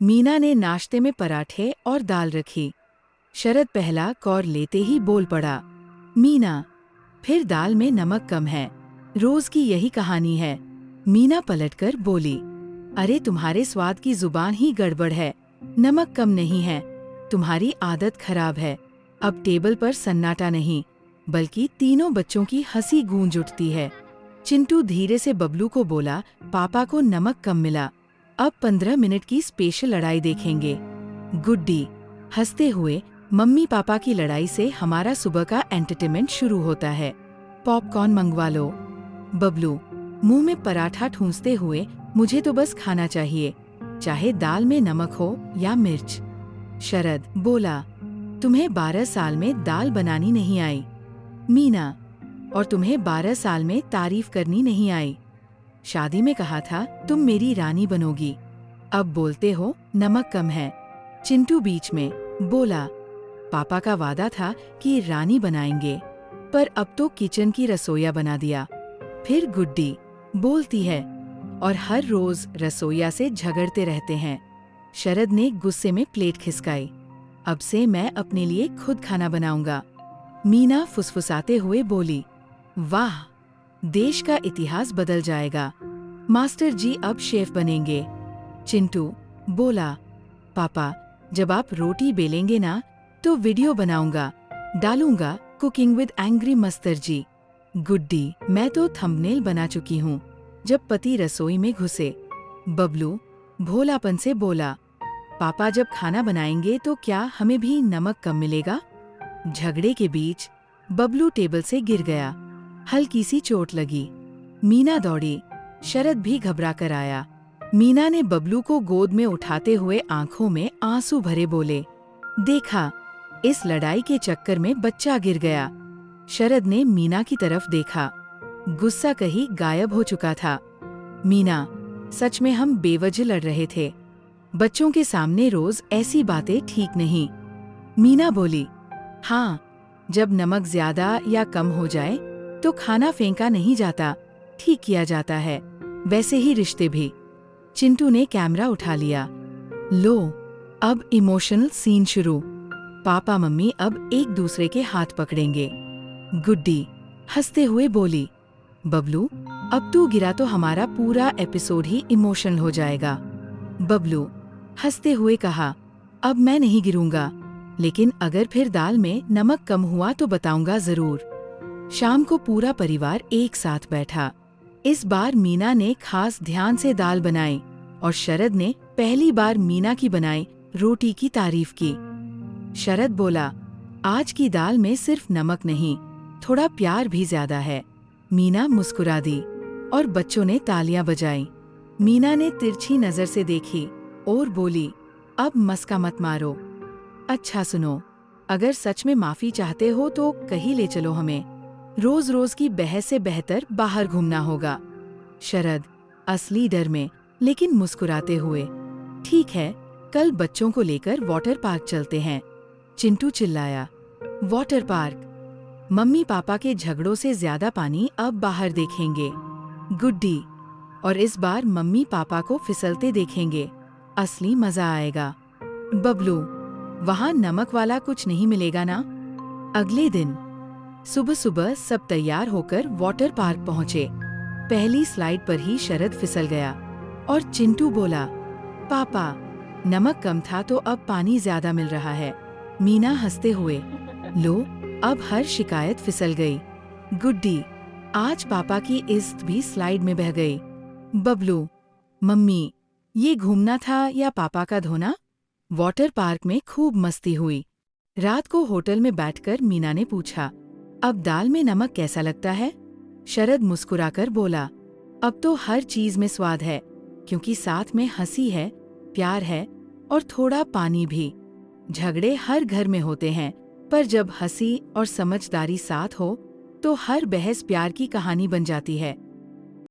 मीना ने नाश्ते में पराठे और दाल रखी। शरद पहला कौर लेते ही बोल पड़ा, मीना, फिर दाल में नमक कम है। रोज की यही कहानी है। मीना पलटकर बोली, अरे तुम्हारे स्वाद की जुबान ही गड़बड़ है, नमक कम नहीं है, तुम्हारी आदत खराब है। अब टेबल पर सन्नाटा नहीं, बल्कि तीनों बच्चों की हंसी गूंज उठती है। चिंटू धीरे से बबलू को बोला, पापा को नमक कम मिला, अब 15 मिनट की स्पेशल लड़ाई देखेंगे। गुड्डी हंसते हुए, मम्मी पापा की लड़ाई से हमारा सुबह का एंटरटेनमेंट शुरू होता है, पॉपकॉर्न मंगवा लो। बबलू मुंह में पराठा ठूंसते हुए, मुझे तो बस खाना चाहिए, चाहे दाल में नमक हो या मिर्च। शरद बोला, तुम्हें 12 साल में दाल बनानी नहीं आई। मीना, और तुम्हें 12 साल में तारीफ करनी नहीं आई। शादी में कहा था तुम मेरी रानी बनोगी, अब बोलते हो नमक कम है। चिंटू बीच में बोला, पापा का वादा था कि रानी बनाएंगे, पर अब तो किचन की रसोइया बना दिया। फिर गुड्डी बोलती है, और हर रोज रसोइया से झगड़ते रहते हैं। शरद ने गुस्से में प्लेट खिसकाई, अब से मैं अपने लिए खुद खाना बनाऊंगा। मीना फुसफुसाते हुए बोली, वाह, देश का इतिहास बदल जाएगा, मास्टर जी अब शेफ बनेंगे। चिंटू बोला, पापा, जब आप रोटी बेलेंगे ना, तो वीडियो बनाऊंगा, डालूंगा कुकिंग विद एंग्री मास्टर जी। गुड्डी, मैं तो थंबनेल बना चुकी हूँ, जब पति रसोई में घुसे। बबलू भोलापन से बोला, पापा जब खाना बनाएंगे तो क्या हमें भी नमक कम मिलेगा? झगड़े के बीच बबलू टेबल से गिर गया, हल्की सी चोट लगी। मीना दौड़ी, शरद भी घबरा कर आया। मीना ने बबलू को गोद में उठाते हुए आंखों में आंसू भरे बोले, देखा, इस लड़ाई के चक्कर में बच्चा गिर गया। शरद ने मीना की तरफ देखा, गुस्सा कहीं गायब हो चुका था। मीना, सच में हम बेवजह लड़ रहे थे, बच्चों के सामने रोज ऐसी बातें ठीक नहीं। मीना बोली, हाँ, जब नमक ज्यादा या कम हो जाए तो खाना फेंका नहीं जाता, ठीक किया जाता है, वैसे ही रिश्ते भी। चिंटू ने कैमरा उठा लिया, लो, अब इमोशनल सीन शुरू। पापा मम्मी अब एक दूसरे के हाथ पकड़ेंगे। गुड्डी हंसते हुए बोली, बबलू, अब तू गिरा तो हमारा पूरा एपिसोड ही इमोशनल हो जाएगा। बबलू हंसते हुए कहा, अब मैं नहीं गिरूंगा, लेकिन अगर फिर दाल में नमक कम हुआ तो बताऊंगा जरूर। शाम को पूरा परिवार एक साथ बैठा। इस बार मीना ने खास ध्यान से दाल बनाई और शरद ने पहली बार मीना की बनाई रोटी की तारीफ की। शरद बोला, आज की दाल में सिर्फ नमक नहीं, थोड़ा प्यार भी ज्यादा है। मीना मुस्कुरा दी और बच्चों ने तालियां बजाई। मीना ने तिरछी नजर से देखी और बोली, अब मस्का मत मारो। अच्छा सुनो, अगर सच में माफी चाहते हो तो कहीं ले चलो हमें, रोज रोज की बहस से बेहतर बाहर घूमना होगा। शरद असली डर में लेकिन मुस्कुराते हुए, ठीक है, कल बच्चों को लेकर वाटर पार्क चलते हैं। चिंटू चिल्लाया, वाटर पार्क? मम्मी पापा के झगड़ों से ज्यादा पानी अब बाहर देखेंगे। गुड्डी, और इस बार मम्मी पापा को फिसलते देखेंगे, असली मजा आएगा। बबलू, वहाँ नमक वाला कुछ नहीं मिलेगा ना? अगले दिन सुबह सुबह सब तैयार होकर वाटर पार्क पहुँचे। पहली स्लाइड पर ही शरद फिसल गया और चिंटू बोला, पापा, नमक कम था तो अब पानी ज्यादा मिल रहा है। मीना हंसते हुए, लो, अब हर शिकायत फिसल गई। गुड्डी, आज पापा की इज्जत भी स्लाइड में बह गई। बबलू, मम्मी, ये घूमना था या पापा का धोना? वाटर पार्क में खूब मस्ती हुई। रात को होटल में बैठकर मीना ने पूछा, अब दाल में नमक कैसा लगता है? शरद मुस्कुराकर बोला, अब तो हर चीज में स्वाद है, क्योंकि साथ में हंसी है, प्यार है और थोड़ा पानी भी। झगड़े हर घर में होते हैं, पर जब हंसी और समझदारी साथ हो तो हर बहस प्यार की कहानी बन जाती है।